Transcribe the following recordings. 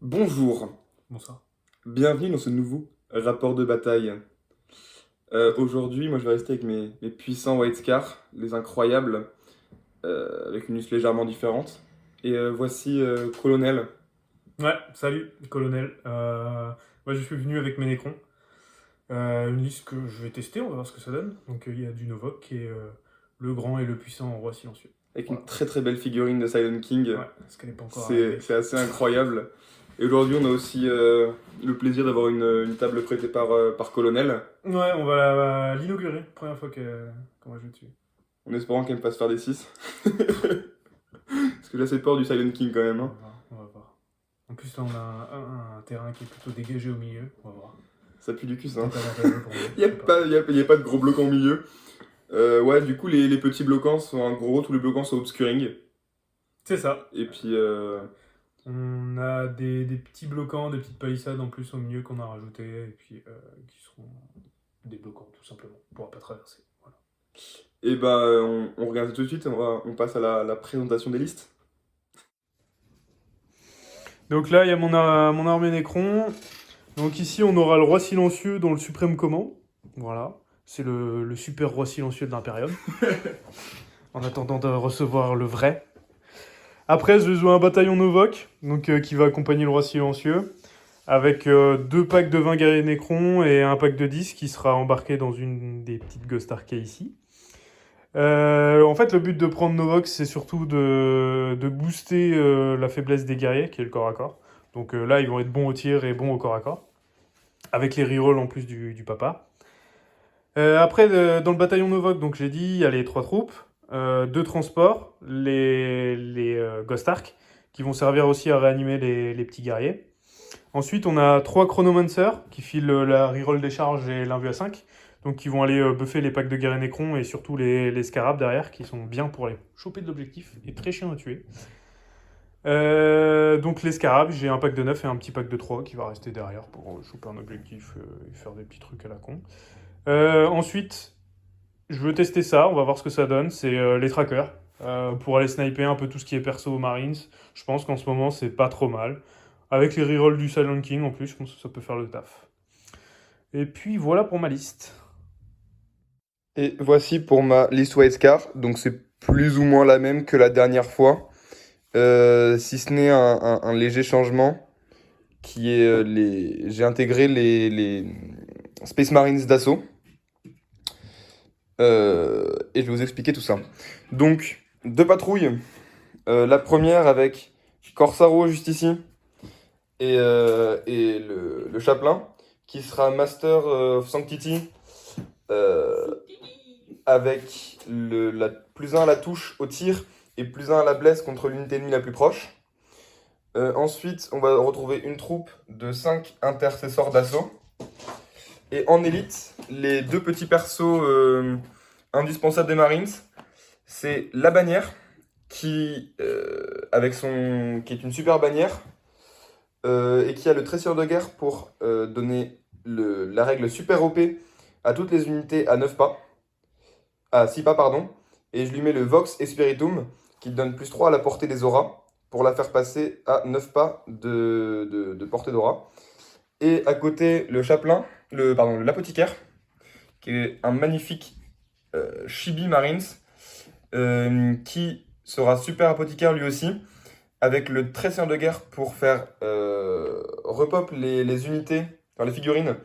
Bonjour, Bonsoir. bienvenue dans ce nouveau rapport de bataille. Aujourd'hui, moi je vais rester avec mes puissants White Scars, les incroyables, avec une liste légèrement différente. Et voici Colonel. Ouais, salut, colonel. Moi, je suis venu avec mes Nécrons. Une liste que je vais tester, on va voir ce que ça donne. Donc, il y a du Novok et le grand et le puissant roi silencieux. Avec une Voilà. très très belle figurine de Silent King. Ouais, parce qu'elle n'est pas encore C'est arrivée. c'est assez incroyable. Et aujourd'hui, on a aussi le plaisir d'avoir une table prêtée par Colonel, Ouais, on va l'inaugurer. Première fois qu'on va jouer dessus. en espérant qu'elle me fasse faire des 6. Parce que j'ai assez peur du Silent King quand même, On hein. va voir, on va voir. En plus, là, on a un terrain qui est plutôt dégagé au milieu. On va voir. Ça pue du cul ça, hein. Peut-être avantageux pour nous, Il n'y je a, sais pas. pas- y a pas de gros blocs en milieu. Ouais, du coup, les petits bloquants sont en gros, tous les bloquants sont obscuring. C'est ça. Et puis, On a des petits bloquants, des petites palissades en plus au milieu qu'on a rajouté et puis qui seront des bloquants tout simplement. On pourra pas traverser. Voilà. on regarde ça tout de suite, on passe à la présentation des listes. Donc là, il y a mon armée Nécron. Donc ici, on aura le roi silencieux dans le suprême command. Voilà. C'est le super roi silencieux de l'Imperium. En attendant de recevoir le vrai. Après, je vais jouer un bataillon Novok, donc, qui va accompagner le roi silencieux. Avec deux packs de 20 guerriers Nécron et un pack de 10 qui sera embarqué dans une des petites Ghost Arcade ici. En fait, le but de prendre Novox, c'est surtout de booster la faiblesse des guerriers, qui est le corps à corps. Donc là, ils vont être bons au tir et bons au corps à corps. Avec les rerolls en plus du papa. Après, dans le bataillon Novok, donc j'ai dit, il y a les trois troupes, deux transports, les Ghost Ark, qui vont servir aussi à réanimer les petits guerriers. Ensuite, on a trois Chronomancers qui filent la reroll des charges et l'invue à 5. Donc, qui vont aller buffer les packs de guerre et Necron et surtout les scarabs derrière qui sont bien pour aller choper de l'objectif et très chiant à tuer. Donc, les scarabs, j'ai un pack de 9 et un petit pack de 3 qui va rester derrière pour choper un objectif et faire des petits trucs à la con. Ensuite, je veux tester ça, on va voir ce que ça donne. C'est les trackers. Pour aller sniper un peu tout ce qui est perso aux Marines. Je pense qu'en ce moment, c'est pas trop mal. Avec les rerolls du Silent King en plus, je pense que ça peut faire le taf. Et puis voilà pour ma liste. Et voici pour ma liste White Scar. Donc, c'est plus ou moins la même que la dernière fois. Si ce n'est un léger changement qui est j'ai intégré les Space Marines d'assaut. Et je vais vous expliquer tout ça. Donc, deux patrouilles. La première avec Corsaro juste ici et le chapelain qui sera Master of Sanctity euh, avec la plus un à la touche au tir et plus un à la blesse contre l'unité ennemie la plus proche. Ensuite, on va retrouver une troupe de 5 intercesseurs d'assaut. Et en élite, les deux petits persos indispensables des Marines, c'est la bannière qui est une super bannière et qui a le tresseur de guerre pour donner la règle super OP à toutes les unités à 9 pas, à 6 pas pardon, et je lui mets le Vox Espiritum qui donne plus 3 à la portée des auras pour la faire passer à 9 pas de portée d'aura. Et à côté le chapelain, l'apothicaire, qui est un magnifique Chibi Marines qui sera super apothicaire lui aussi avec le tresseur de guerre pour faire repop les unités, enfin les figurines,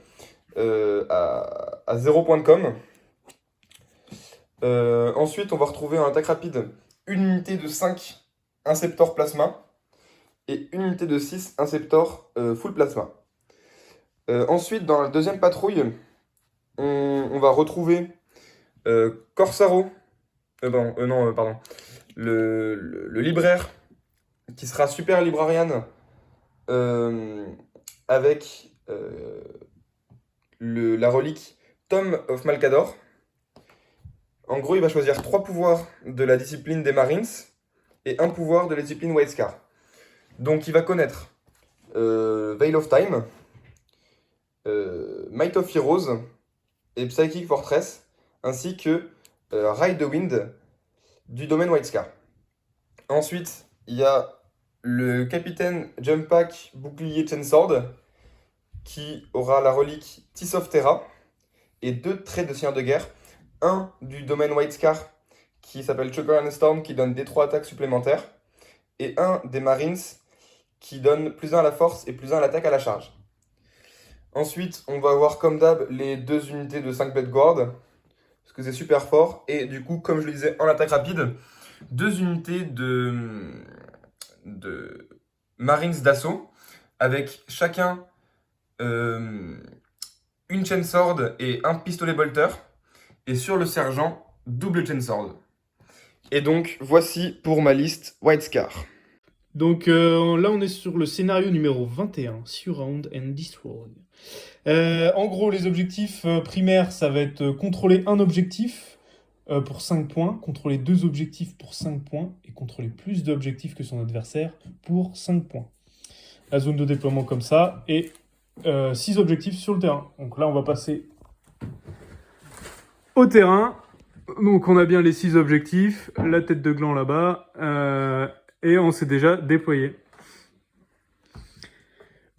à 0 point de com. Ensuite, on va retrouver en attaque rapide une unité de 5 Inceptor Plasma et une unité de 6 Inceptor Full Plasma. Ensuite, dans la deuxième patrouille, on va retrouver Corsaro, pardon, le libraire qui sera super librarian euh, avec la relique Tom of Malcador. En gros, il va choisir 3 pouvoirs de la discipline des Marines et un pouvoir de la discipline White Scar. Donc, il va connaître Veil of Time, Might of Heroes et Psychic Fortress, ainsi que Ride the Wind du domaine White Scar. Ensuite, il y a le capitaine Jump Pack Bouclier Chainsword, qui aura la relique Teeth of Terra, et 2 traits de Seigneur de guerre. Un du domaine White Scar, qui s'appelle Choker and Storm, qui donne des 3 attaques supplémentaires, et un des Marines, qui donne +1 à la force et +1 à l'attaque à la charge. Ensuite, on va avoir comme d'hab les 2 unités de 5 Blade Guard, parce que c'est super fort. Et du coup, comme je le disais, en attaque rapide, 2 unités de Marines d'assaut, avec chacun une Chainsword et un pistolet bolter. Et sur le sergent, double Chainsword. Et donc, voici pour ma liste White Scar. Donc là, on est sur le scénario numéro 21, Surround and Destroy. En gros, les objectifs primaires, ça va être contrôler un objectif pour 5 points, contrôler 2 objectifs pour 5 points, et contrôler plus d'objectifs que son adversaire pour 5 points. La zone de déploiement comme ça, et 6 objectifs sur le terrain. Donc là, on va passer au terrain. Donc on a bien les 6 objectifs, la tête de gland là-bas, et on s'est déjà déployé.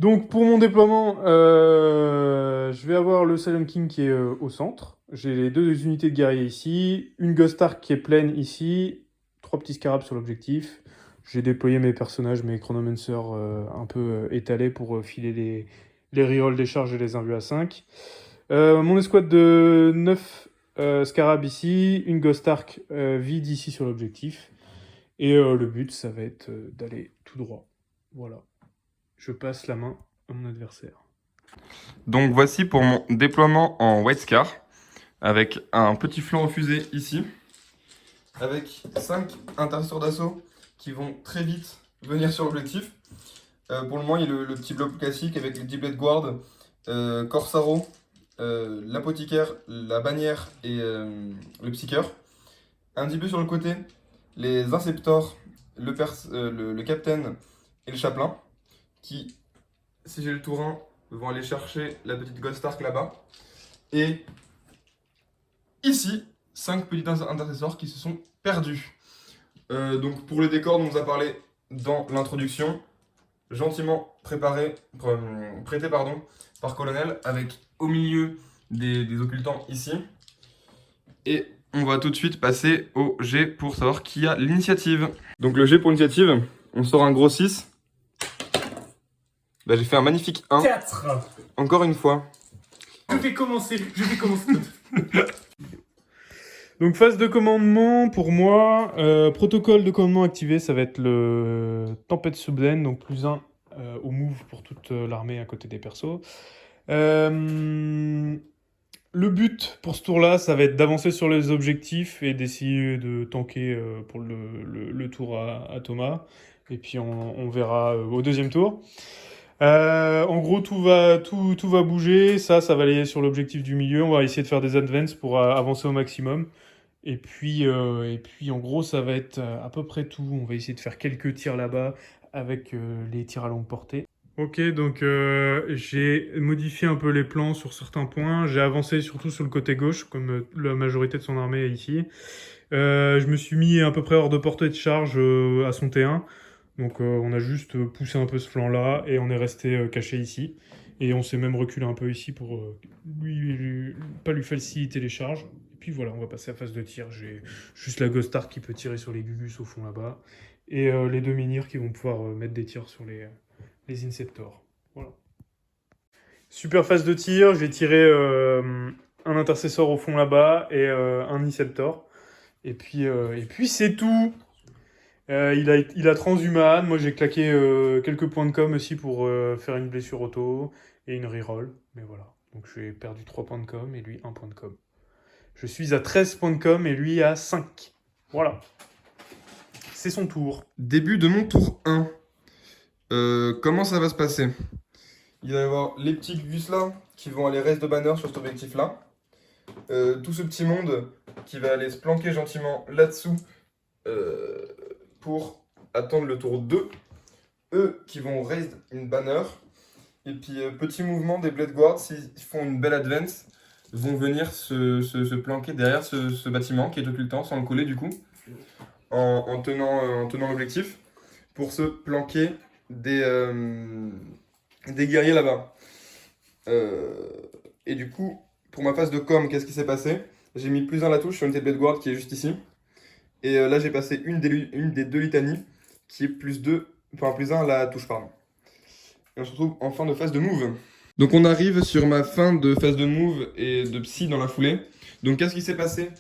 Donc pour mon déploiement, je vais avoir le Silent King qui est au centre. J'ai les 2 unités de guerriers ici, une Ghost Ark qui est pleine ici, 3 petits scarabs sur l'objectif. J'ai déployé mes personnages, mes chronomancers un peu étalés pour filer les rerolls des charges et les invus à 5. Mon escouade de 9 scarabs ici, une Ghost Ark vide ici sur l'objectif. Et le but, ça va être d'aller tout droit. Voilà. Je passe la main à mon adversaire. Donc voici pour mon déploiement en White Scar, avec un petit flanc aux fusées ici, avec 5 intercesseurs d'assaut qui vont très vite venir sur l'objectif. Pour le moment, il y a le petit bloc classique avec les 10 Blade Guard, Corsaro, l'apothicaire, la bannière et le psycheur. Un petit peu sur le côté, les inceptors, le capitaine et le chapelain, qui, si j'ai le tour 1, vont aller chercher la petite Ghost Ark là-bas. Et ici, 5 petits intercesseurs qui se sont perdus. Donc pour le décor dont on vous a parlé dans l'introduction, gentiment prêté par Colonel, avec au milieu des occultants ici. Et on va tout de suite passer au G pour savoir qui a l'initiative. Donc le G pour l'initiative, on sort un gros 6. Bah, j'ai fait un magnifique 1. 4. Encore une fois. Je vais commencer. Donc phase de commandement, pour moi, protocole de commandement activé, ça va être le tempête soudaine, donc +1 au move pour toute l'armée à côté des persos. Le but pour ce tour-là, ça va être d'avancer sur les objectifs et d'essayer de tanker pour le tour à Thomas. Et puis on verra au deuxième tour. En gros, tout va bouger. Ça va aller sur l'objectif du milieu. On va essayer de faire des advances pour avancer au maximum. Et puis, en gros, ça va être à peu près tout. On va essayer de faire quelques tirs là-bas avec les tirs à longue portée. Ok, donc j'ai modifié un peu les plans sur certains points. J'ai avancé surtout sur le côté gauche, comme la majorité de son armée est ici. Je me suis mis à peu près hors de portée de charge à son T1. Donc on a juste poussé un peu ce flanc-là et on est resté caché ici. Et on s'est même reculé un peu ici pour pas lui faciliter les charges. Et puis voilà, on va passer à phase de tir. J'ai juste la Ghost Ark qui peut tirer sur les Gugus au fond là-bas. Et les 2 Minirs qui vont pouvoir mettre des tirs sur les Inceptors. Voilà. Super phase de tir. J'ai tiré un intercesseur au fond là-bas et un Inceptor. Et puis c'est tout. Il a transhumane. Moi, j'ai claqué quelques points de com aussi pour faire une blessure auto et une reroll. Mais voilà. Donc, j'ai perdu 3 points de com et lui 1 point de com. Je suis à 13 points de com et lui à 5. Voilà. C'est son tour. Début de mon tour 1. Comment ça va se passer? Il va y avoir les petits gus là qui vont aller reste de banner sur cet objectif là. Tout ce petit monde qui va aller se planquer gentiment là-dessous pour attendre le tour 2. Eux qui vont raise une banner. Et puis petit mouvement des Blade Guards, s'ils font une belle advance, vont venir se planquer derrière ce bâtiment qui est occultant sans le coller du coup, en tenant l'objectif. pour se planquer des guerriers là-bas. Et du coup, pour ma phase de com, qu'est-ce qui s'est passé? J'ai mis +1 la touche sur une tête Blade Guard qui est juste ici. Et là, j'ai passé une des deux litanies qui est +2, enfin +1 la touche, pardon. Et on se retrouve en fin de phase de move. Donc on arrive sur ma fin de phase de move et de psy dans la foulée. Donc qu'est-ce qui s'est passé?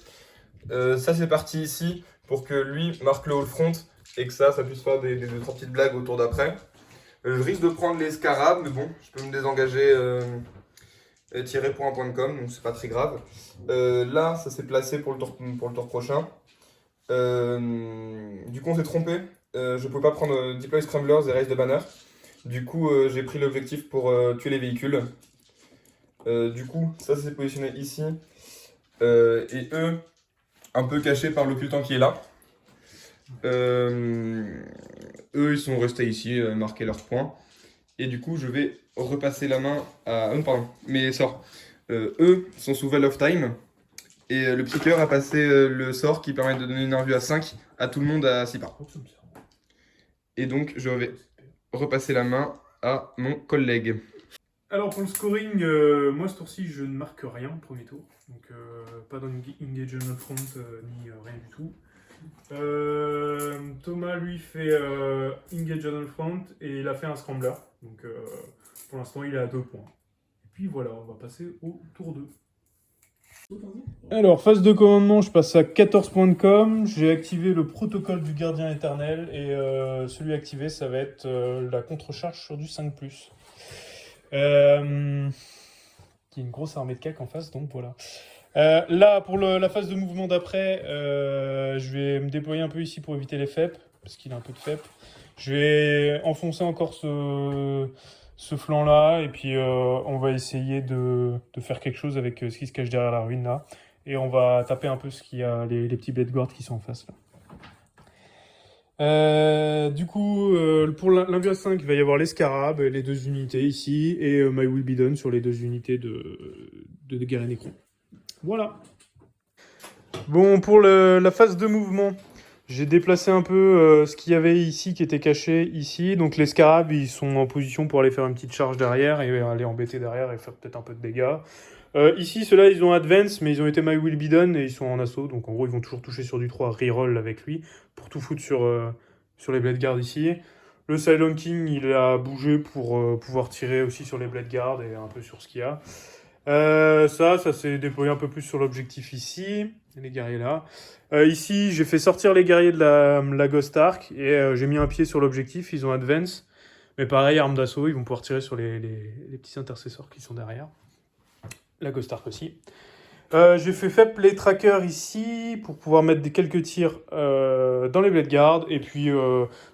Ça c'est parti ici pour que lui marque le haut front et que ça puisse faire des 2-3 petites blagues au tour d'après. Je risque de prendre les scarabs, mais bon, je peux me désengager tirer pour un point de com, donc c'est pas très grave. Là, ça s'est placé pour le tour prochain. Du coup, on s'est trompé. Je pouvais pas prendre Deploy Scramblers et Raise de Banner. Du coup, j'ai pris l'objectif pour tuer les véhicules. Du coup, ça s'est positionné ici. Et eux, un peu cachés par l'occultant qui est là. Eux, ils sont restés ici, marquer leurs points. Et du coup, je vais repasser la main à... pardon, mes sorts. Eux sont sous Veil of Time. Et le Psyker a passé le sort qui permet de donner une revue à 5 à tout le monde à 6 pas. Et donc, je vais repasser la main à mon collègue. Alors pour le scoring, moi ce tour-ci je ne marque rien au premier tour, donc pas d'engagement front ni rien du tout. Thomas lui fait engagement front et il a fait un scrambler, donc pour l'instant il est à 2 points. Et puis voilà, on va passer au tour 2. Alors, phase de commandement, je passe à 14 points de com. J'ai activé le protocole du gardien éternel et celui activé, ça va être la contre-charge sur du 5+. Il y a une grosse armée de cac en face, donc voilà. Là, pour la phase de mouvement d'après, je vais me déployer un peu ici pour éviter les FEP, parce qu'il a un peu de FEP. Je vais enfoncer encore ce flanc-là, et puis on va essayer de faire quelque chose avec ce qui se cache derrière la ruine là. Et on va taper un peu ce qu'il y a, les petits Blade Guards qui sont en face là. Du coup, pour l'Invia 5, il va y avoir les scarabs, les 2 unités ici, et My Will Be Done sur les 2 unités de Guerre et Necron. Voilà. Bon, pour la phase de mouvement, j'ai déplacé un peu ce qu'il y avait ici qui était caché ici. Donc les scarabs, ils sont en position pour aller faire une petite charge derrière et aller embêter derrière et faire peut-être un peu de dégâts. Ici, ceux-là, ils ont advance, mais ils ont été My Will Be Done et ils sont en assaut. Donc en gros, ils vont toujours toucher sur du 3 reroll avec lui pour tout foutre sur les Blade Guards ici. Le Silent King, il a bougé pour pouvoir tirer aussi sur les Blade Guards et un peu sur ce qu'il y a. Ça s'est déployé un peu plus sur l'objectif ici, les guerriers là. Ici, j'ai fait sortir les guerriers de la Ghost Ark et j'ai mis un pied sur l'objectif. Ils ont advance, mais pareil, arme d'assaut, ils vont pouvoir tirer sur les petits intercesseurs qui sont derrière. La Ghost Ark aussi. J'ai fait faible les trackers ici pour pouvoir mettre quelques tirs dans les Blade Guards. Et puis,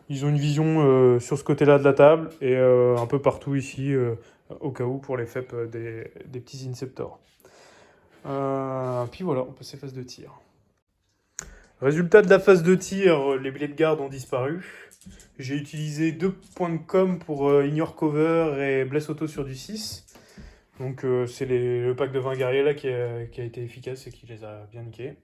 ils ont une vision sur ce côté-là de la table et un peu partout ici, au cas où, pour les FEP des petits Inceptors. Puis voilà, on passe à phase de tir. Résultat de la phase de tir, les Blade Guards ont disparu. J'ai utilisé 2 points de com pour Ignore Cover et Bless Auto sur du 6. Donc c'est le pack de 20 guerriers là qui a été efficace et qui les a bien niqués.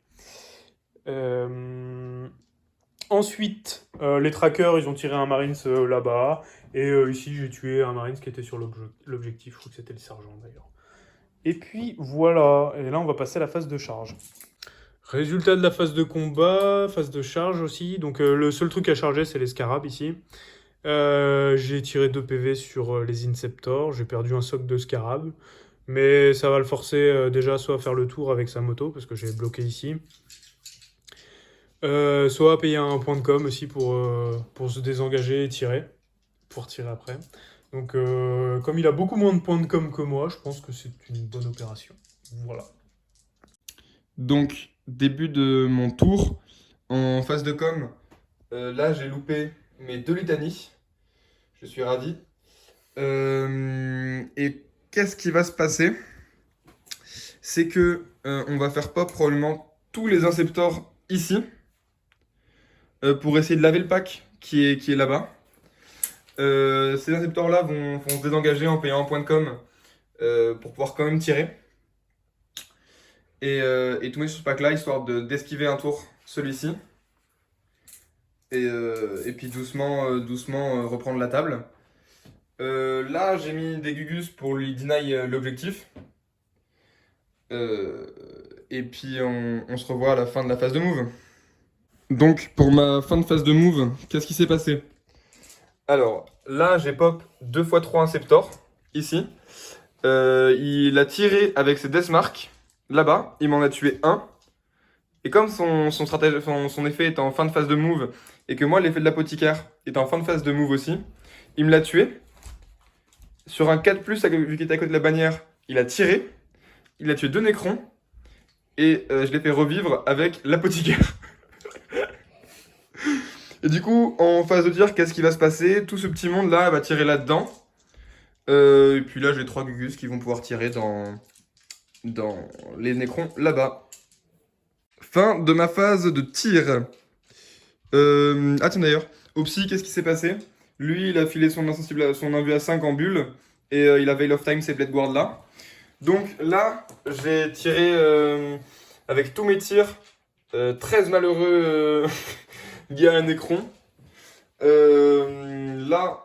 Ensuite, les trackers, ils ont tiré un Marines là-bas. Et ici, j'ai tué un Marines qui était sur l'objectif. Je crois que c'était le sergent d'ailleurs. Et puis voilà. Et là, on va passer à la phase de charge. Résultat de la phase de combat, phase de charge aussi. Donc le seul truc à charger, c'est les scarabs ici. J'ai tiré 2 PV sur les Inceptors, j'ai perdu un soc de scarab, mais ça va le forcer déjà soit à faire le tour avec sa moto, parce que j'ai bloqué ici, soit à payer un point de com aussi pour se désengager et tirer, pour tirer après. Donc comme il a beaucoup moins de points de com que moi, je pense que c'est une bonne opération. Voilà. Donc, début de mon tour, en phase de com, là j'ai loupé mes 2 litanies. Je suis ravi. Et qu'est-ce qui va se passer? C'est que on va faire pop probablement tous les Inceptors ici pour essayer de laver le pack qui est là-bas. Ces Inceptors-là vont se désengager en payant un point de com pour pouvoir quand même tirer. Et tout mettre sur ce pack-là, histoire d'esquiver un tour celui-ci. Et puis doucement reprendre la table. Là, j'ai mis des Gugus pour lui deny l'objectif. Euh, et puis on se revoit à la fin de la phase de move. Donc pour ma fin de phase de move, qu'est-ce qui s'est passé? Alors là, j'ai pop 2 x 3 Inceptor, ici. Il a tiré avec ses Deathmark, là-bas. Il m'en a tué un. Et comme son effet est en fin de phase de move, et que moi, l'effet de l'apothicaire est en fin de phase de move aussi, il me l'a tué. Sur un 4+, vu qu'il était à côté de la bannière, il a tiré. Il a tué 2 Nécrons. Et je l'ai fait revivre avec l'apothicaire. Et du coup, en phase de tir, qu'est-ce qui va se passer? Tout ce petit monde-là va tirer là-dedans. Et puis là, j'ai 3 Gugus qui vont pouvoir tirer dans les Nécrons là-bas. Fin de ma phase de tir. Ah tiens d'ailleurs, au psy, qu'est-ce qui s'est passé? Lui, il a filé son insensible, son invu à 5 en bulle. Et il a Veil of Time, ces Blade Guard là. Donc là, j'ai tiré avec tous mes tirs 13 malheureux liés à un Nécron. Là,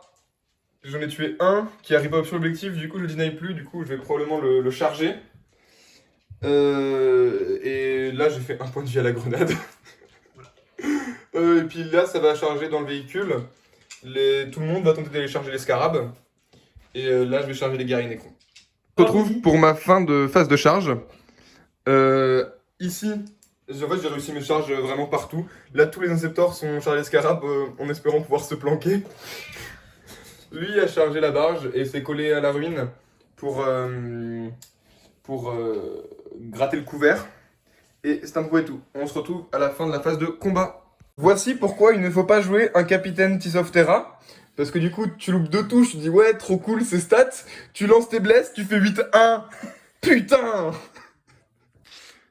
j'en ai tué un qui arrive pas sur l'objectif, du coup je le deny plus, du coup je vais probablement le charger. Et là j'ai fait un point de vie à la grenade. Et puis là ça va charger dans le véhicule. Tout le monde va tenter d'aller charger les scarabs. Et là je vais charger les guerriers Nécrons. On se retrouve pour ma fin de phase de charge. Ici, en fait j'ai réussi mes charges vraiment partout. Là tous les inceptors sont chargés les scarabs en espérant pouvoir se planquer. Lui a chargé la barge et s'est collé à la ruine pour gratter le couvert. Et c'est un peu et tout. On se retrouve à la fin de la phase de combat. Voici pourquoi il ne faut pas jouer un capitaine Tears of Terra. Parce que du coup, tu loupes 2 touches, tu dis ouais, trop cool ces stats. Tu lances tes blesses, tu fais 8-1. Putain!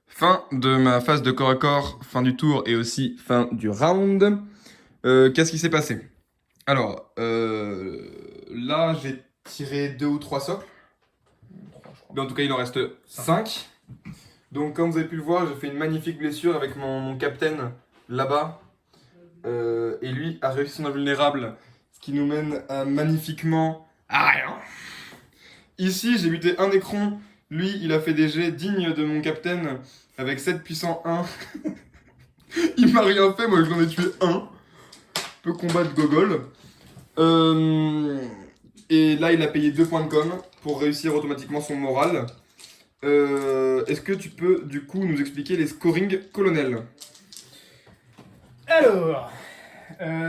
Fin de ma phase de corps à corps, fin du tour et aussi fin du round. Qu'est-ce qui s'est passé? Alors, là, j'ai tiré 2 ou 3 socles. Mais en tout cas, il en reste 5. Donc, comme vous avez pu le voir, j'ai fait une magnifique blessure avec mon capitaine là-bas. Et lui a réussi son invulnérable, ce qui nous mène à magnifiquement à rien. Ici, j'ai buté un Nécron. Lui, il a fait des jets dignes de mon capitaine avec 7 puissant 1. Il m'a rien fait, moi j'en ai tué un. Peu combat de gogol. Et là, il a payé 2 points de com pour réussir automatiquement son moral. Est-ce que tu peux du coup nous expliquer les scoring colonels? Alors,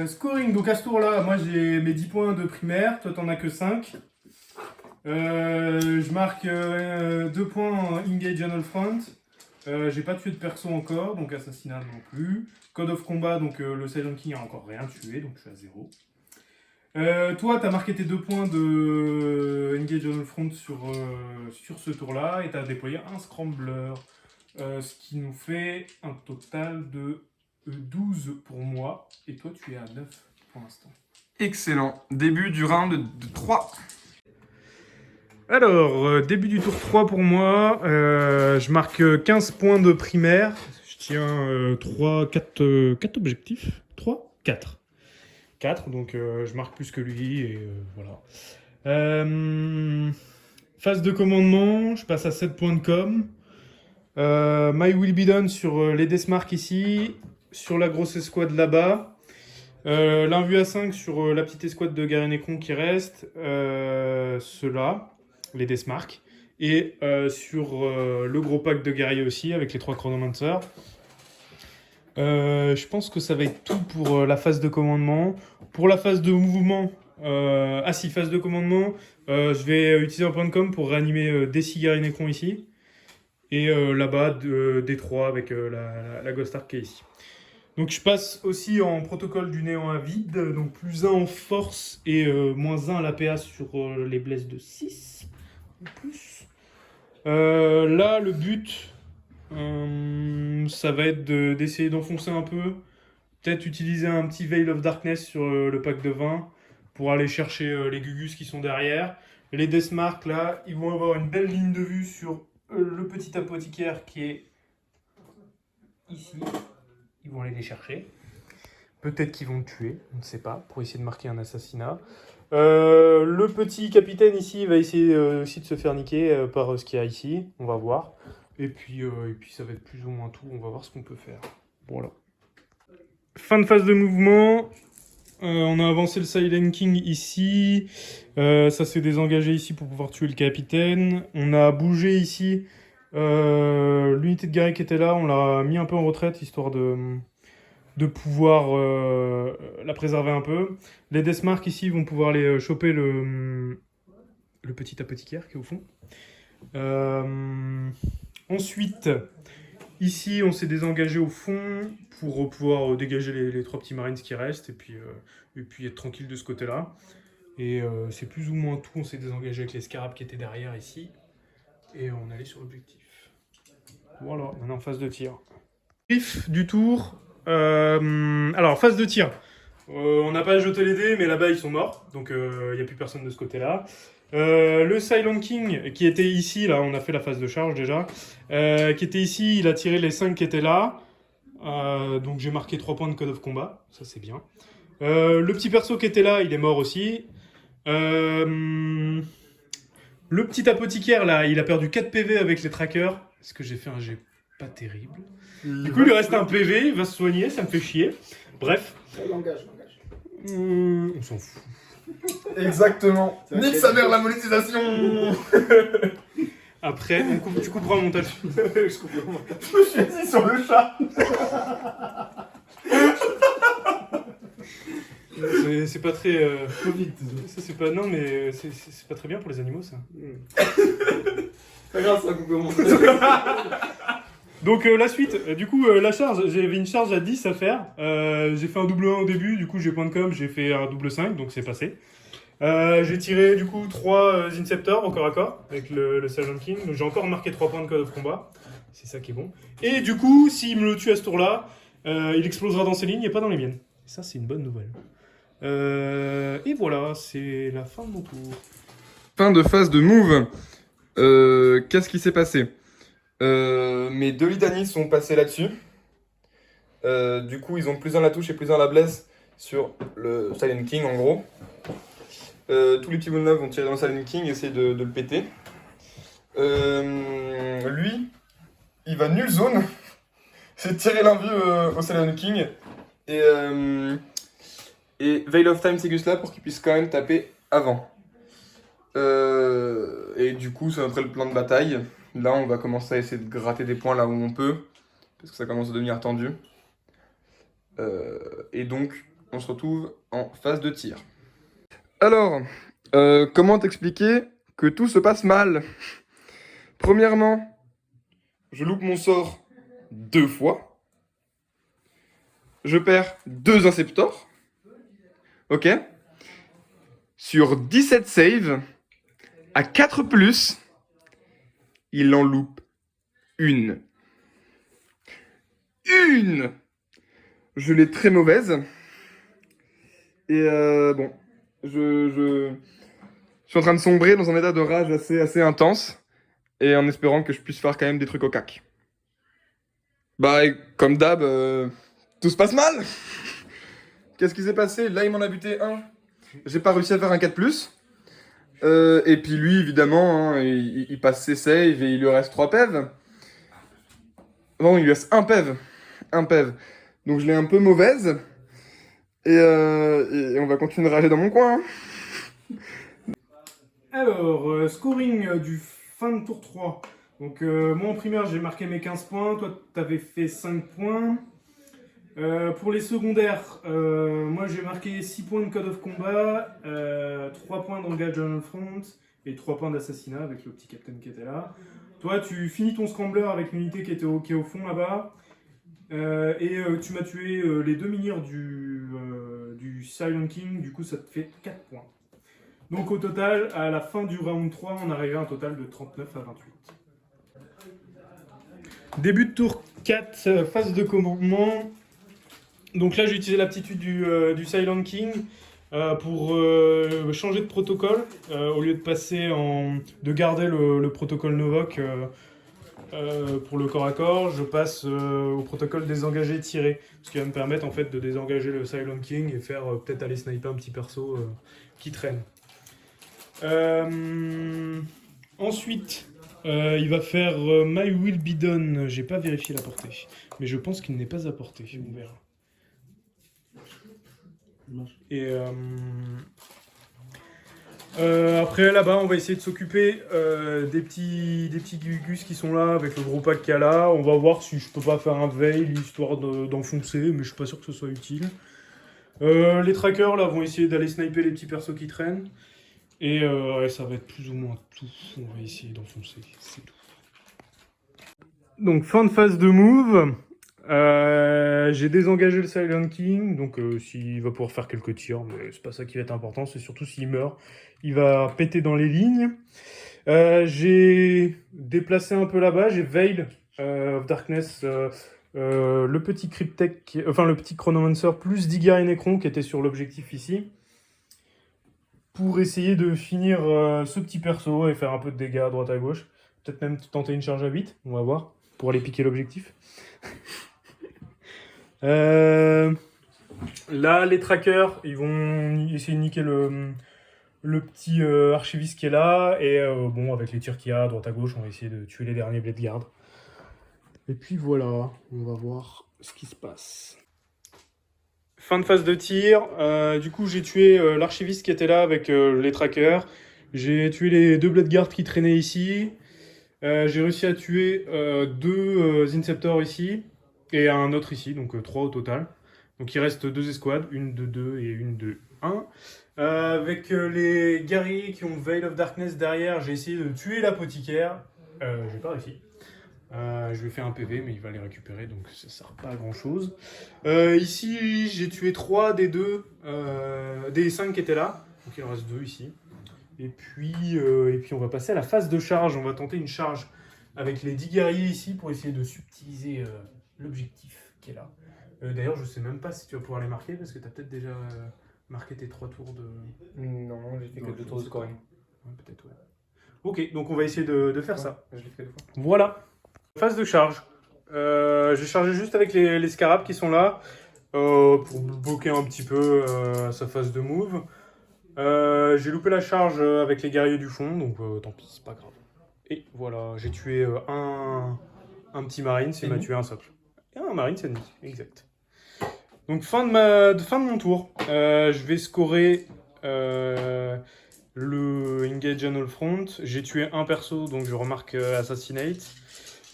scoring, donc à ce tour-là, moi j'ai mes 10 points de primaire, toi t'en as que 5. Je marque 2 points en Engage on all front. J'ai pas tué de perso encore, donc assassinat non plus. Code of Combat, donc le Silent King a encore rien tué, donc je suis à 0. Toi, t'as marqué tes 2 points de Engage on all front sur ce tour-là, et t'as déployé un Scrambler. Ce qui nous fait un total de 12 pour moi, et toi tu es à 9 pour l'instant. Excellent. Début du round de 3. Alors, début du tour 3 pour moi, je marque 15 points de primaire, je tiens 4 objectifs, 3 4. 4, donc je marque plus que lui, et voilà. Phase de commandement, je passe à 7 points de com. My Will Be Done sur les Deathmark ici, sur la grosse escouade là-bas. L'invue à 5 sur la petite escouade de Garen Nécron qui reste, ceux-là, les Deathmark. Et sur le gros pack de guerriers aussi, avec les 3 Chronomancers. Je pense que ça va être tout pour la phase de commandement. Pour la phase de mouvement, phase de commandement, je vais utiliser un point de com pour réanimer des 6 guerriers Nécron ici. Et là-bas, D3 avec la Ghost Ark qui est ici. Donc je passe aussi en protocole du néant à vide, donc plus 1 en force et moins 1 à l'APA sur les blesses de 6 en plus. Là, le but, ça va être d'essayer d'enfoncer un peu, peut-être utiliser un petit Veil of Darkness sur le pack de 20 pour aller chercher les Gugus qui sont derrière. Les Deathmark, là, ils vont avoir une belle ligne de vue sur le petit apothicaire qui est ici. Ils vont aller les chercher. Peut-être qu'ils vont le tuer, on ne sait pas, pour essayer de marquer un assassinat. Le petit capitaine ici va essayer aussi de se faire niquer par ce qu'il y a ici, on va voir. Et puis ça va être plus ou moins tout, on va voir ce qu'on peut faire. Voilà. Fin de phase de mouvement. On a avancé le Silent King ici. Ça s'est désengagé ici pour pouvoir tuer le capitaine. On a bougé ici. L'unité de guerrier qui était là, on l'a mis un peu en retraite, histoire de pouvoir la préserver un peu. Les Deathmarks ici vont pouvoir aller choper le petit apothicaire qui est au fond. Ensuite, ici, on s'est désengagé au fond pour pouvoir dégager les 3 petits marines qui restent et puis être tranquille de ce côté-là. Et c'est plus ou moins tout. On s'est désengagé avec les scarabs qui étaient derrière ici. Et on allait sur l'objectif. Voilà, on est en phase de tir. Brief du tour. Alors, phase de tir. On n'a pas jeté les dés, mais là-bas, ils sont morts. Donc, il n'y a plus personne de ce côté-là. Le Silent King, qui était ici, là, on a fait la phase de charge déjà, qui était ici, il a tiré les 5 qui étaient là. Donc, j'ai marqué 3 points de code of combat. Ça, c'est bien. Le petit perso qui était là, il est mort aussi. Le petit apothicaire, là, il a perdu 4 PV avec les trackers. Est-ce que j'ai fait un jet pas terrible? Du coup, il lui reste un PV, il va se soigner, ça me fait chier. Bref. Langage. On s'en fout. Exactement. Nique sa mère la monétisation. Après, tu couperas au montage. Je coupe le montage. Je me suis assis sur le chat. C'est pas très... Trop vite. Ça, c'est pas... Non, mais c'est pas très bien pour les animaux, ça. Pas grave, ça coupe le montage. Donc la suite, du coup la charge, j'avais une charge à 10 à faire, j'ai fait un double 1 au début, du coup j'ai point de com, j'ai fait un double 5, donc c'est passé. J'ai tiré du coup 3 Inceptors au corps à corps avec le Silent King, donc j'ai encore marqué 3 points de code of combat, c'est ça qui est bon. Et du coup, s'il me le tue à ce tour-là, il explosera dans ses lignes et pas dans les miennes. Ça c'est une bonne nouvelle. Et voilà, c'est la fin de mon tour. Fin de phase de move. Qu'est-ce qui s'est passé? Mes 2 litanies sont passés là-dessus. Du coup, ils ont plus 1 la touche et plus 1 la blesse sur le Silent King en gros. Tous les petits bonhommes vont tirer dans le Silent King, essayer de le péter. Lui, il va nulle zone. J'ai tiré l'invue au Silent King. Et Veil of Time Ségus là pour qu'il puisse quand même taper avant. Et du coup, c'est après le plan de bataille. Là, on va commencer à essayer de gratter des points là où on peut, parce que ça commence à devenir tendu. Et donc, on se retrouve en phase de tir. Alors, comment t'expliquer que tout se passe mal? Premièrement, je loupe mon sort 2 fois. Je perds 2 Inceptors. Ok. Sur 17 saves, à 4+, il en loupe une. Une! Je l'ai très mauvaise. Et bon, je suis en train de sombrer dans un état de rage assez intense. Et en espérant que je puisse faire quand même des trucs au cac. Bah, et comme d'hab, tout se passe mal. Qu'est-ce qui s'est passé? Là, il m'en a buté un. J'ai pas réussi à faire un 4+. Et puis lui, évidemment, hein, il passe ses saves et il lui reste 3 PEV. Bon, il lui reste 1 PEV. 1 PEV. Donc je l'ai un peu mauvaise. Et on va continuer de rager dans mon coin. Hein. Alors, scoring du fin de tour 3. Donc moi en primaire j'ai marqué mes 15 points, toi t'avais fait 5 points. Pour les secondaires, moi j'ai marqué 6 points de code of combat, 3 points d'engage on front et 3 points d'assassinat avec le petit capitaine qui était là. Toi tu finis ton scrambler avec l'unité qui est au fond là-bas. Et tu m'as tué les 2 minières du Silent King, du coup ça te fait 4 points. Donc au total, à la fin du round 3, on arrivait à un total de 39 à 28. Début de tour 4, phase de commandement. Donc là, j'ai utilisé l'aptitude du Silent King pour changer de protocole. Au lieu de passer de garder le protocole Novok, pour le corps à corps, je passe au protocole désengagé tiré, ce qui va me permettre en fait de désengager le Silent King et faire peut-être aller sniper un petit perso qui traîne. Ensuite, il va faire My Will Be Done. J'ai pas vérifié la portée, mais je pense qu'il n'est pas à portée. On verra. Et après là-bas, on va essayer de s'occuper des petits gugus qui sont là avec le gros pack qu'il y a là. On va voir si je peux pas faire un veil histoire d'enfoncer, mais je suis pas sûr que ce soit utile. Les trackers là vont essayer d'aller sniper les petits persos qui traînent. Et ça va être plus ou moins tout. On va essayer d'enfoncer, c'est tout. Donc fin de phase de move. J'ai désengagé le Silent King, donc s'il va pouvoir faire quelques tirs, mais c'est pas ça qui va être important, c'est surtout s'il meurt, il va péter dans les lignes. J'ai déplacé un peu là-bas, j'ai Veil of Darkness, le petit Cryptek, enfin le petit Chronomancer plus Digar et Necron qui était sur l'objectif ici, pour essayer de finir ce petit perso et faire un peu de dégâts à droite à gauche. Peut-être même tenter une charge à 8, on va voir, pour aller piquer l'objectif. Là, les trackers, ils vont essayer de niquer le petit archiviste qui est là. Et bon, avec les tirs qu'il y a à droite à gauche, on va essayer de tuer les derniers Blade Guard. Et puis voilà, on va voir ce qui se passe. Fin de phase de tir. Du coup, j'ai tué l'archiviste qui était là avec les trackers. J'ai tué les 2 Blade Guard qui traînaient ici. J'ai réussi à tuer 2 Inceptors ici. Et un autre ici, donc 3 au total. Donc il reste 2 escouades, une de 2 et une de 1. Avec les guerriers qui ont Veil of Darkness derrière, j'ai essayé de tuer l'apothicaire. J'ai pas réussi. Je lui ai fait un PV, mais il va les récupérer, donc ça sert pas à grand chose. Ici, j'ai tué 3 des 5 qui étaient là. Donc il en reste 2 ici. Et puis on va passer à la phase de charge. On va tenter une charge avec les 10 guerriers ici pour essayer de subtiliser l'objectif qui est là. D'ailleurs, je sais même pas si tu vas pouvoir les marquer parce que tu as peut-être déjà marqué tes 3 tours de. Non, j'ai fait que 2 tours de scoring. Ouais, peut-être, ouais. Ok, donc on va essayer de faire ça. Je l'ai fait 2 fois. Voilà. Phase de charge. J'ai chargé juste avec les scarabs qui sont là pour bloquer un petit peu sa phase de move. J'ai loupé la charge avec les guerriers du fond, donc tant pis, c'est pas grave. Et voilà, j'ai tué un petit marine, il m'a tué un socle. Et un marine, c'est ennemi, exact. Donc fin de mon tour. Je vais scorer le Engage on all front. J'ai tué un perso, donc je remarque Assassinate.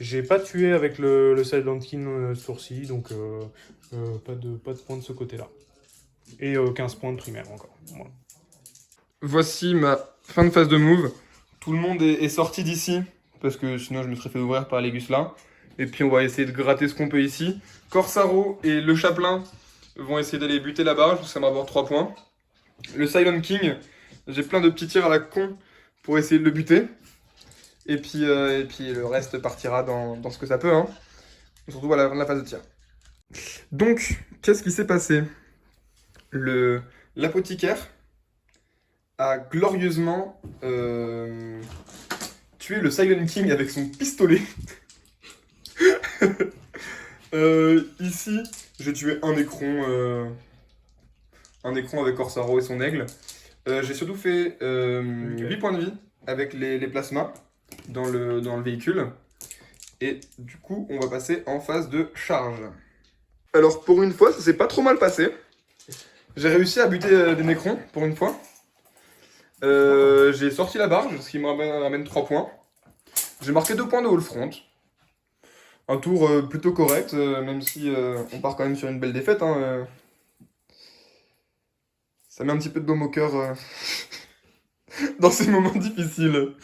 J'ai pas tué avec le Silent King sourcil, donc pas de points de ce côté-là. Et 15 points de primaire encore. Voilà. Voici ma fin de phase de move. Tout le monde est sorti d'ici, parce que sinon je me serais fait ouvrir par les gus là. Et puis on va essayer de gratter ce qu'on peut ici. Corsaro et le Chaplain vont essayer d'aller buter la barrage, ça va avoir 3 points. Le Silent King, j'ai plein de petits tirs à la con pour essayer de le buter. Et puis le reste partira dans ce que ça peut, hein. Surtout à la fin de la phase de tir. Donc, qu'est-ce qui s'est passé? L'apothicaire a glorieusement tué le Silent King avec son pistolet. Ici, j'ai tué un écron avec Corsaro et son aigle. J'ai surtout fait 8 points de vie avec les plasmas dans le véhicule. Et du coup, on va passer en phase de charge. Alors, pour une fois, ça s'est pas trop mal passé. J'ai réussi à buter des nécrons, pour une fois. J'ai sorti la barge, ce qui me ramène 3 points. J'ai marqué 2 points de wall front. Un tour plutôt correct, même si on part quand même sur une belle défaite. Hein, Ça met un petit peu de baume au cœur dans ces moments difficiles.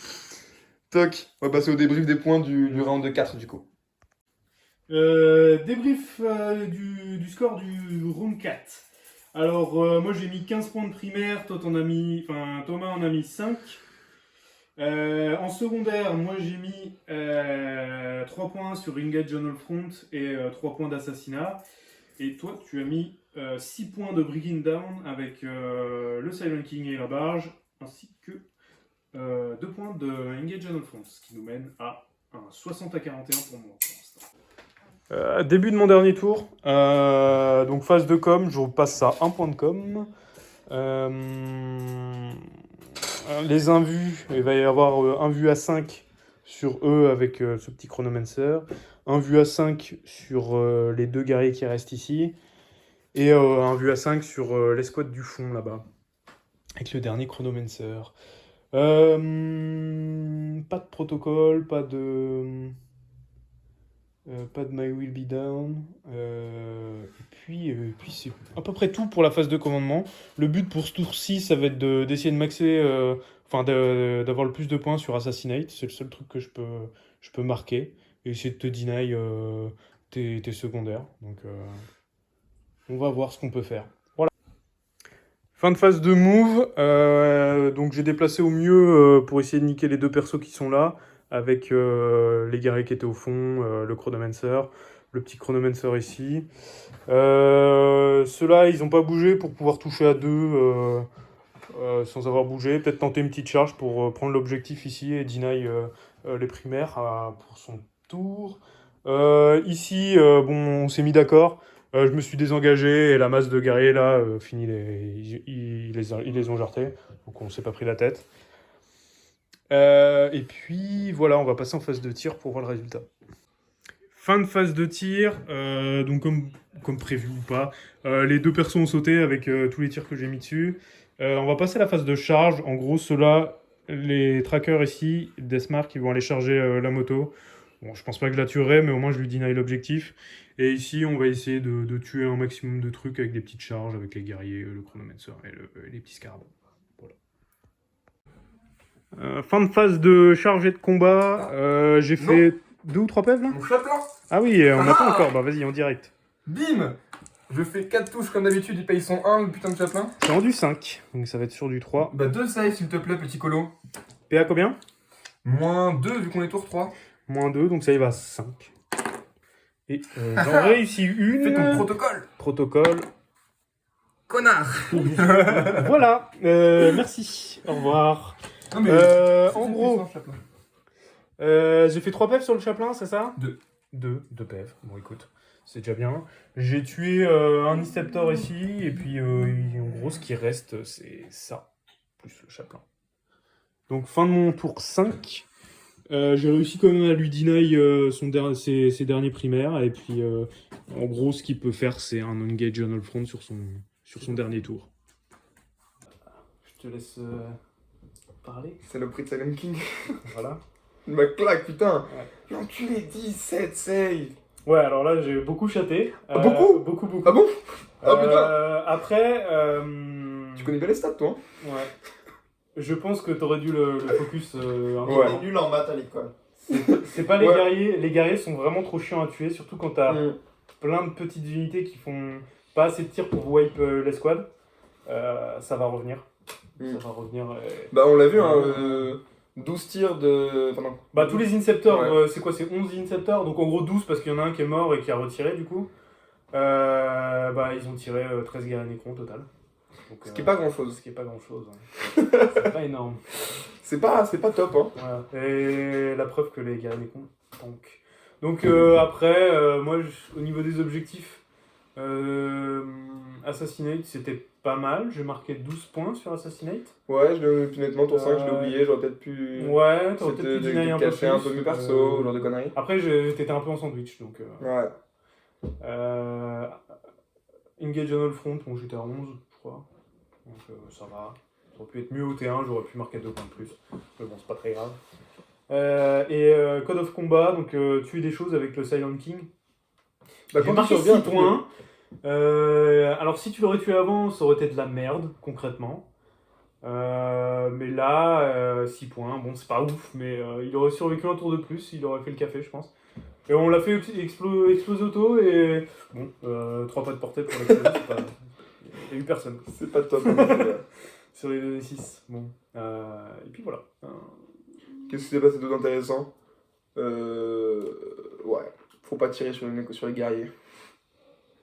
Toc, on va passer au débrief des points du round 4 du coup. Débrief du score du round 4. Alors, moi j'ai mis 15 points de primaire, Thomas en a mis 5. En secondaire, moi j'ai mis 3 points sur Engage on all front et 3 points d'assassinat. Et toi, tu as mis 6 points de Breaking Down avec le Silent King et la barge, ainsi que 2 points de Engage on all front, ce qui nous mène à un 60 à 41 pour moi. Pour l'instant. Début de mon dernier tour. Donc phase de com, je repasse à 1 point de com. Les invus, il va y avoir un vu à 5 sur eux avec ce petit chronomancer. Un vu à 5 sur les 2 guerriers qui restent ici. Et un vu à 5 sur l'escouade du fond là-bas. Avec le dernier chronomancer. Pas de protocole, pas de My Will Be Down. Et puis c'est à peu près tout pour la phase de commandement. Le but pour ce tour-ci, ça va être d'essayer de maxer, d'avoir le plus de points sur Assassinate. C'est le seul truc que je peux marquer. Et essayer de te deny tes secondaires. Donc on va voir ce qu'on peut faire. Voilà. Fin de phase de move. Donc j'ai déplacé au mieux pour essayer de niquer les 2 persos qui sont là. Avec les guerriers qui étaient au fond, le chronomancer, le petit chronomancer ici. Ceux-là, ils n'ont pas bougé pour pouvoir toucher à 2 sans avoir bougé. Peut-être tenter une petite charge pour prendre l'objectif ici et deny les primaires pour son tour. Ici, bon, on s'est mis d'accord. Je me suis désengagé et la masse de guerriers là, ils les ont jartés. Donc on s'est pas pris la tête. Et puis voilà, on va passer en phase de tir pour voir le résultat. Fin de phase de tir, donc comme prévu ou pas, les 2 persos ont sauté avec tous les tirs que j'ai mis dessus. On va passer à la phase de charge. En gros, ceux-là, les trackers ici, Deathmark, ils vont aller charger la moto. Bon, je pense pas que je la tuerai, mais au moins je lui deny l'objectif. Et ici, on va essayer de tuer un maximum de trucs avec des petites charges, avec les guerriers, le chronomancer et les petits scarabs. Fin de phase de charge et de combat. J'ai fait 2 ou 3 PV là. Mon chapelan. Ah oui, on n'a pas encore. Bah vas-y, en direct. Bim. Je fais 4 touches comme d'habitude, il paye son 1, le putain de chapelan. C'est rendu 5, donc ça va être sur du 3. Bah 2 saves s'il te plaît, petit colo. PA combien? Moins 2 vu qu'on est tour 3. Moins 2, donc ça y va à 5. Et j'en réussis une. Fais ton protocole. Protocole. Connard. Voilà, merci. Au revoir. Non, mais en gros, j'ai fait 3 PF sur le chaplain, c'est ça? 2 PF, bon écoute, c'est déjà bien. J'ai tué un Inceptor ici, et puis en gros ce qui reste c'est ça, plus le chaplain. Donc fin de mon tour 5, j'ai réussi quand même à lui deny ses derniers primaires, et puis en gros ce qu'il peut faire c'est un engage on all front sur son dernier tour. Je te laisse parler. C'est le prix de Silent King. Voilà. Il m'a claque, putain. Ouais. L'enculé 17 save. Ouais, alors là, j'ai beaucoup chaté. Ah, beaucoup. Beaucoup. Ah bon? Ah putain. Après... Tu connais bien les stats, toi? Ouais. Je pense que t'aurais dû le focus un peu. Ouais. Il est nul en maths à l'école. C'est pas les Ouais. guerriers. Les guerriers sont vraiment trop chiants à tuer, surtout quand t'as plein de petites unités qui font pas assez de tirs pour wipe l'escouade. Ça va revenir. Ça va revenir. Bah on l'a vu, hein, 12 tirs de... Enfin non. Bah tous les Inceptors, Ouais. c'est quoi? C'est 11 Inceptors, donc en gros 12 parce qu'il y en a un qui est mort et qui a retiré du coup. Bah ils ont tiré 13 guerriers Necron au total. Donc, Ce qui est pas grand chose. Ce qui est pas grand chose. Ouais. C'est pas énorme. C'est pas top, hein. Voilà. Et la preuve que les guerriers Necron tankent. Donc après, moi au niveau des objectifs, Assassinate c'était pas mal, j'ai marqué 12 points sur Assassinate. Ouais, honnêtement, tour 5, je l'ai oublié, j'aurais peut-être pu... Ouais, t'aurais peut-être pu deny un peu cacher un peu plus, mieux perso, genre de conneries. Après, t'étais un peu en sandwich, donc... Ouais. Engage on all front, bon, j'étais à 11, je crois. Donc ça va. Ça aurait pu être mieux au T1, j'aurais pu marquer 2 points de plus. Mais bon, c'est pas très grave. Code of Combat, donc tuer des choses avec le Silent King. Bah, J'ai quand marqué tu reviens, 6 points. Alors si tu l'aurais tué avant, ça aurait été de la merde, concrètement. Mais là, 6 points, bon c'est pas ouf, mais il aurait survécu un tour de plus, il aurait fait le café je pense. Et on l'a fait exploser auto et bon, 3 pas de portée pour l'exploser, c'est pas... il n'y a eu personne. C'est pas top. Hein, Sur les 2d6, bon. Et puis voilà. Qu'est-ce qui s'est passé d'autre intéressant? Ouais, faut pas tirer sur les guerriers.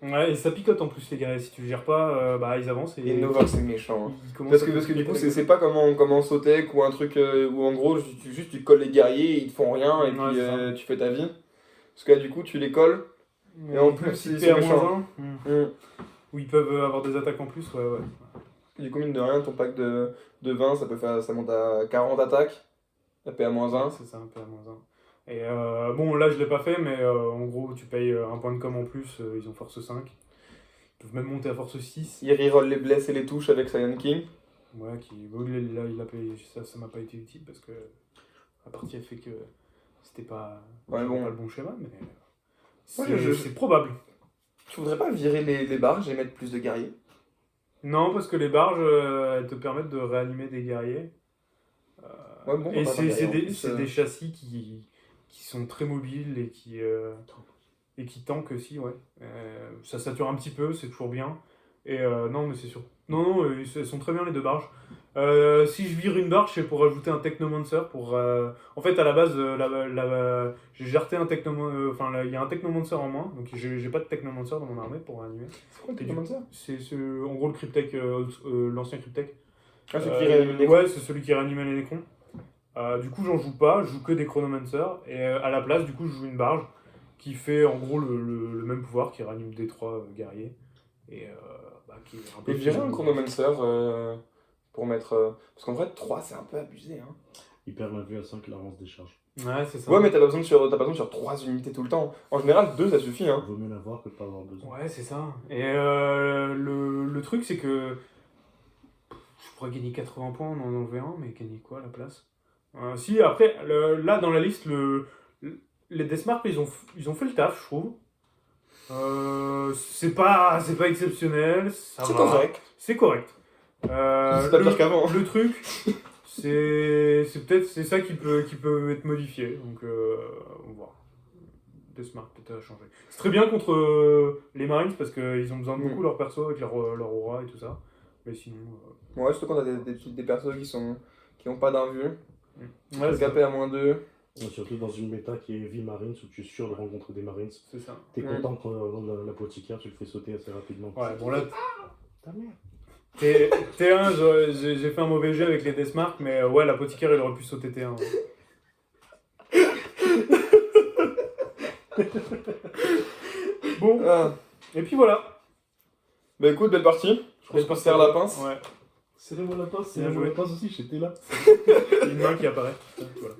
Ouais, et ça picote en plus les guerriers. Si tu le gères pas, bah ils avancent et Et Nova, c'est méchant. Hein. ils commencent Parce à que du coup, picoter. c'est pas comme en Sotec ou un truc où en gros, juste tu colles les guerriers, ils te font rien et Ouais, puis c'est ça. tu fais ta vie. Parce que là, du coup, tu les colles. Et en plus, si ils t'es sont à méchants. -1, où ils peuvent avoir des attaques en plus, ouais. Du coup, mine de rien, ton pack de 20, ça monte à 40 attaques. La PA -1. C'est ça, un peu à -1. Et bon, là je l'ai pas fait, mais en gros, tu payes un point de com en plus, ils ont force 5. Ils peuvent même monter à force 6. Il reroll les blesses et les touches avec Saiyan King. Ouais, là, il a payé, ça m'a pas été utile parce que la partie a fait que c'était pas, Ouais, bon. pas le bon schéma, mais Moi, c'est probable. Tu voudrais pas virer les barges et mettre plus de guerriers? Non, parce que les barges, elles te permettent de réanimer des guerriers. Ouais, bon, Et on va pas c'est guerrier en des, plus, c'est des châssis qui sont très mobiles et qui tankent aussi, ouais. Ça sature un petit peu, c'est toujours bien. Et non, mais c'est sûr. Non, elles sont très bien les deux barges. Si je vire une barge, c'est pour ajouter un Technomancer. En fait, à la base, j'ai jarté un Technomancer. Enfin, il y a un Technomancer en moins, donc j'ai pas de Technomancer dans mon armée pour animer. C'est quoi le Et truc comme ça? C'est en gros le Cryptek, l'ancien Cryptek. Ah, c'est qui réanime les Ouais, c'est celui qui réanimait les Necrons. Du coup, j'en joue pas, je joue que des Chronomancers. Et à la place, du coup, je joue une barge qui fait en gros le même pouvoir, qui réanime des 3 guerriers. Et qui est un peu. Et virer un Chronomancer pour mettre. Parce qu'en vrai, 3 c'est un peu abusé. Hein. Il perd la vue à 5 la lance des charges. Ouais, c'est ça. Ouais, mais t'as pas besoin sur 3 unités tout le temps. En général, 2 ça suffit. Hein. Vaut mieux l'avoir que de pas avoir besoin. Ouais, c'est ça. Et le truc, c'est que je pourrais gagner 80 points en en enlever un, mais gagner quoi à la place? Si, après, là dans la liste, les Deathmark, ils ont fait le taf, je trouve. C'est pas exceptionnel, ça C'est va. correct. C'est correct. C'est pas pire qu'avant. Le truc, c'est peut-être c'est ça qui peut être modifié. Donc on va voir. Deathmark peut-être à changer. C'est très bien contre les Marines parce qu'ils ont besoin de beaucoup leur perso avec leur aura et tout ça. Mais sinon. Ouais, surtout quand t'as des persos qui ont pas d'invue. Ouais, Tu peux gaper à -2. Ouais, surtout dans une méta qui est Heavy Marines où tu es sûr de rencontrer des Marines. c'est ça. T'es content quand l'apothicaire tu le fais sauter assez rapidement. Ouais, bon là, Ta mère. T1, j'ai fait un mauvais jeu avec les Deathmark, mais ouais, l'apothicaire il aurait pu sauter T1. Bon, Ah. et puis voilà. Bah écoute, belle partie. Je pense qu'on se serre la pince. Ouais, Serrez-moi la pince, Bien serrez-moi joué. la pince aussi, j'étais là. une main qui apparaît. Voilà.